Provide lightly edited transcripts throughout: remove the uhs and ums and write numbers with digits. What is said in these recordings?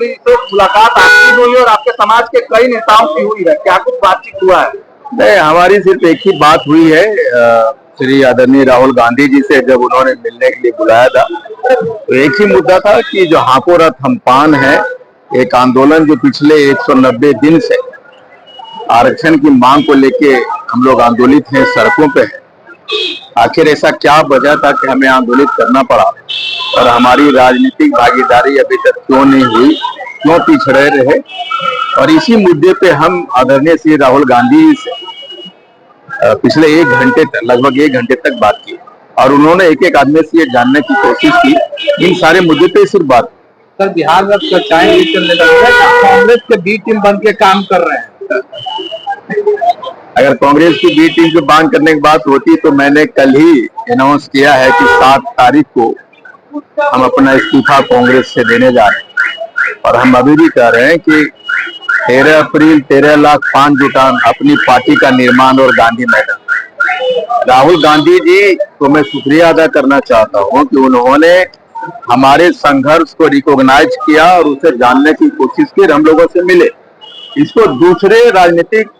तो मुलाकात आपकी हुई और आपके समाज के कई नेताओं की हुई है, क्या कुछ बातचीत हुआ है? नहीं, हमारी सिर्फ एक ही बात हुई है। श्री आदरणीय राहुल गांधी जी से जब उन्होंने मिलने के लिए बुलाया था तो एक ही मुद्दा था कि जो हापो रथ हम पान है, एक आंदोलन जो पिछले 190 दिन से आरक्षण की मांग को लेके हम लोग आंदोलित हैं, सड़कों पे हैं। आखिर ऐसा क्या वजह था कि हमें आंदोलित करना पड़ा और हमारी राजनीतिक भागीदारी अभी तक क्यों नहीं हुई, क्यों पिछड़े रहे। और इसी मुद्दे पे हम आदरणीय श्री राहुल गांधी जी से पिछले 1 घंटे तक, लगभग 1 घंटे तक बात की और उन्होंने एक एक आदमी से ये जानने की कोशिश की इन सारे मुद्दे पे सिर्फ बात। सर, बिहार में चर्चाएं ये चलने लगी है कांग्रेस के बी टीम बन के काम कर रहे हैं। अगर कांग्रेस की बी टीम को बांध करने की बात होती तो मैंने कल ही अनाउंस किया है कि 7 तारीख को हम अपना इस्तीफा कांग्रेस से देने जा रहे हैं। और हम अभी भी कह रहे हैं कि 13 अप्रैल 13 लाख पान जुटान, अपनी पार्टी का निर्माण और गांधी मैदान। राहुल गांधी जी को मैं शुक्रिया अदा करना चाहता हूं कि उन्होंने हमारे संघर्ष को रिकॉग्नाइज किया और उसे जानने की कोशिश की, हम लोगों से मिले। इसको दूसरे राजनीतिक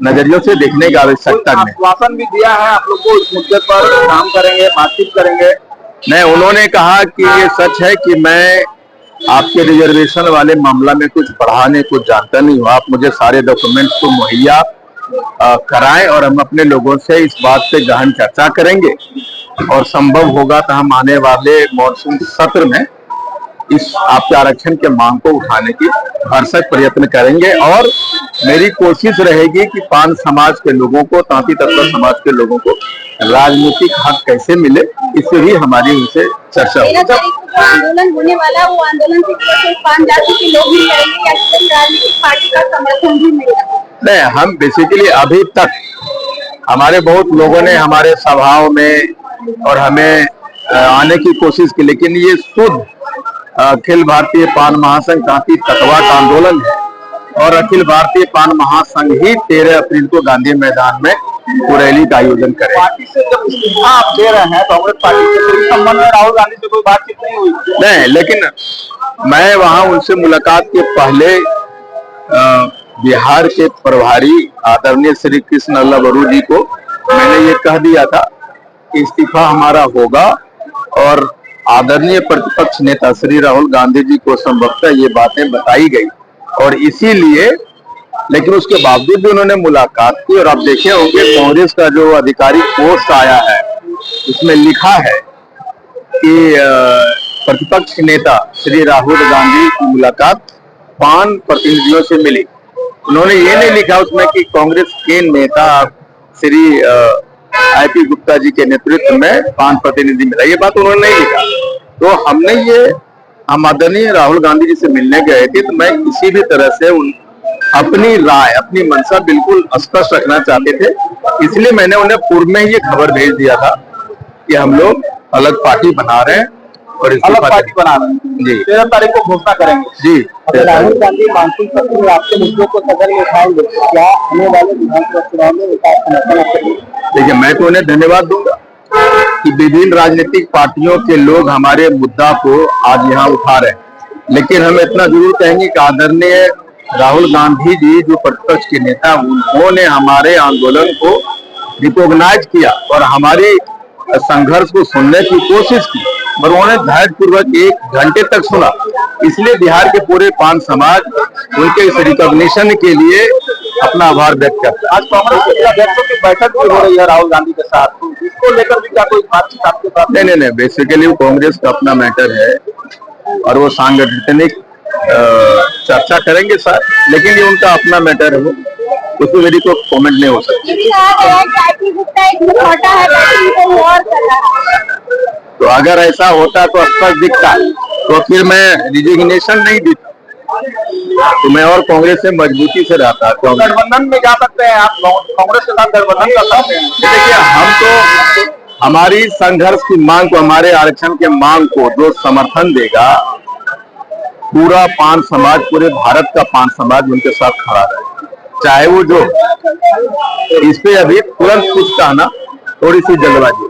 नजरियों से देखने की आवश्यकता नहीं। आश्वासन भी दिया है आप लोग को इस मुद्दे पर काम करेंगे, बातचीत करेंगे। नहीं, उन्होंने कहा कि ये सच है कि मैं आपके रिजर्वेशन वाले मामला में कुछ पढ़ाने कुछ जानता नहीं हूँ, आप मुझे सारे डॉक्यूमेंट्स को मुहैया कराएं और हम अपने लोगों से इस बात पे गहन चर्चा करेंगे और संभव होगा तो हम आने वाले मॉनसून सत्र में इस आपके आरक्षण के मांग को उठाने की भरसक प्रयत्न करेंगे। और मेरी कोशिश रहेगी कि पान समाज के लोगों को, तांती तत्व समाज के लोगों को राजनीतिक हक कैसे मिले, इससे भी हमारी उनसे चर्चा होगी। आंदोलन होने वाला वो आंदोलन से पान जाति के लोग भी करेंगे या राजनीतिक पार्टी का समर्थन भी मिलेगा? नहीं, हम बेसिकली अभी तक हमारे बहुत लोगों ने हमारे सभाओं में और हमें आने की कोशिश की, लेकिन ये शुद्ध अखिल भारतीय पान महासंघ तांती तत्वा का आंदोलन है और अखिल भारतीय पान महासंघ ही 13 अप्रैल को गांधी मैदान में रैली का आयोजन करेगा। पार्टी से जब इस्तीफा आप दे रहे हैं कांग्रेस पार्टी से, तो इस संबंध में राहुल गांधी से कोई बातचीत नहीं हुई? नहीं, लेकिन मैं वहां उनसे मुलाकात के पहले बिहार के प्रभारी आदरणीय श्री कृष्ण बरू जी को मैंने ये कह दिया था कि इस्तीफा हमारा होगा और आदरणीय प्रतिपक्ष नेता श्री राहुल गांधी जी को संभवतः ये बातें बताई गई और इसीलिए, लेकिन उसके बावजूद भी उन्होंने मुलाकात की। और आप देखे होंगे कांग्रेस का जो आधिकारिक पोस्ट आया है उसमें लिखा है कि प्रतिपक्ष नेता श्री राहुल गांधी की मुलाकात पान प्रतिनिधियों से मिली। उन्होंने ये नहीं लिखा उसमें कि कांग्रेस के नेता श्री आईपी गुप्ता जी के नेतृत्व में पान प्रतिनिधि मिला, ये बात उन्होंने नहीं लिखा। तो हमने ये, हम आदरणीय राहुल गांधी जी से मिलने गए थे तो मैं किसी भी तरह से अपनी राय, अपनी मंशा बिल्कुल स्पष्ट रखना चाहते थे, इसलिए मैंने उन्हें पूर्व में ये खबर भेज दिया था कि हम लोग अलग पार्टी बना रहे हैं और अलग पार्टी बना रहे हैं जी। 13 तारीख को घोषणा करेंगे जी। राहुल गांधी मानसून सत्र में आपके मुद्दों को सदन में उठाएंगे, क्या आने वाले विधानसभा चुनाव में उनका समर्थन करेंगे? देखिए, मैं तो उन्हें धन्यवाद दूंगा कि विभिन्न राजनीतिक पार्टियों के लोग हमारे मुद्दा को आज यहाँ उठा रहे हैं, लेकिन हम इतना जरूर कहेंगे कि आदरणीय राहुल गांधी जी जो प्रतिपक्ष के नेता, उन्होंने हमारे आंदोलन को रिकॉग्नाइज किया और हमारी संघर्ष को सुनने की कोशिश की और उन्होंने धैर्यपूर्वक 1 घंटे तक सुना। इसलिए बिहार के पूरे पान समाज उनके इस रिकॉग्निशन के लिए अपना आभार व्यक्त करता है। आज कांग्रेस के अध्यक्षों की बैठक भी हो रही है राहुल गांधी के साथ, तो इसको लेकर भी क्या कोई बातचीत आपके पास? नहीं, बेसिकली वो कांग्रेस का अपना मैटर है और वो सांगठनिक चर्चा करेंगे सर, लेकिन ये उनका अपना मैटर है, उसमें मेरी कोई कमेंट नहीं हो सकती। तो अगर ऐसा होता तो स्पष्ट दिखता, तो फिर मैं रिजिग्नेशन नहीं देता, तो मैं और कांग्रेस से मजबूती से रहता। गठबंधन में जा सकते हैं आप, कांग्रेस के साथ गठबंधन कर सकते हैं। देखिए, हम तो हमारी संघर्ष की मांग को, हमारे आरक्षण के मांग को जो समर्थन देगा, पूरा पान समाज, पूरे भारत का पान समाज उनके साथ खड़ा है, चाहे वो जो। इस पे अभी तुरंत कुछ कहना थोड़ी सी जल्दबाजी।